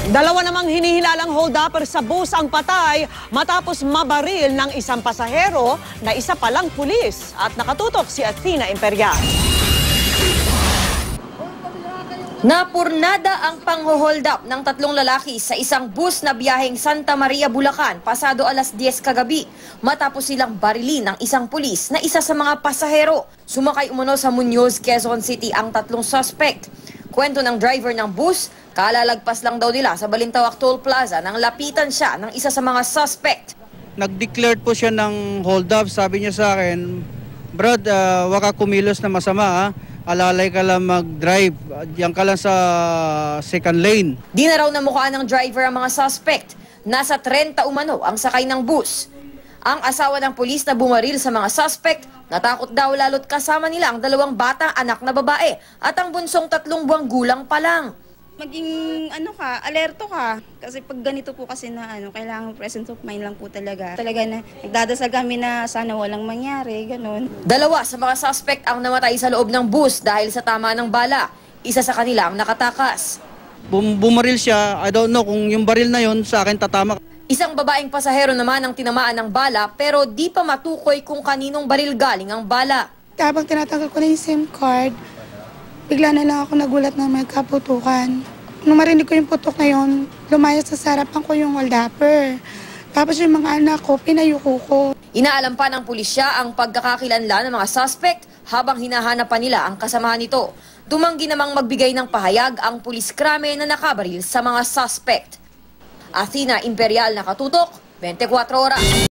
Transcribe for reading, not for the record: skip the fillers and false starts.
Dalawa namang hinihilalang hold-upper sa bus ang patay matapos mabaril ng isang pasahero na isa palang pulis. At nakatutok si Athena Imperial. Napurnada ang pang-hold up ng tatlong lalaki sa isang bus na biyaheng Santa Maria, Bulacan pasado alas 10 kagabi matapos silang barilin ng isang pulis na isa sa mga pasahero. Sumakay umano sa Muñoz, Quezon City ang tatlong suspect. Kwento ng driver ng bus, kalalagpas lang daw nila sa Balintawak Toll Plaza nang lapitan siya ng isa sa mga suspect. Nag-declared po siya ng hold up. Sabi niya sa akin, Brad, wag ka kumilos na masama ha. Alalay ka lang mag-drive. Diyan ka lang sa second lane. Di na raw namukhaan ng driver ang mga suspect. Nasa 30 umano ang sakay ng bus. Ang asawa ng pulis na bumaril sa mga suspect, natakot daw lalo't kasama nila ang dalawang batang anak na babae at ang bunsong 3 buwang gulang pa lang. Maging alerto ka. Kasi pag ganito po kasi na kailangan presence of mind lang po talaga. Talaga na nagdadasal kami na sana walang mangyari, ganun. Dalawa sa mga suspect ang namatay sa loob ng bus dahil sa tama ng bala. Isa sa kanila ang nakatakas. Bumaril siya. I don't know kung yung baril na yon sa akin tatama. Isang babaeng pasahero naman ang tinamaan ng bala pero di pa matukoy kung kaninong baril galing ang bala. Habang tinatanggal ko na yung SIM card, bigla na lang ako nagulat na may kaputukan. Nung marinig ko yung putok na yun, lumayas sa harapan ko yung hold-upper. Tapos yung mga anak ko, pinayuko ko. Inaalam pa ng pulisya ang pagkakakilanlan ng mga suspect habang hinahanap pa nila ang kasamahan nito. Tumanggi namang magbigay ng pahayag ang pulis krame na nakabaril sa mga suspect. Athena Imperial, nakatutok, 24 oras.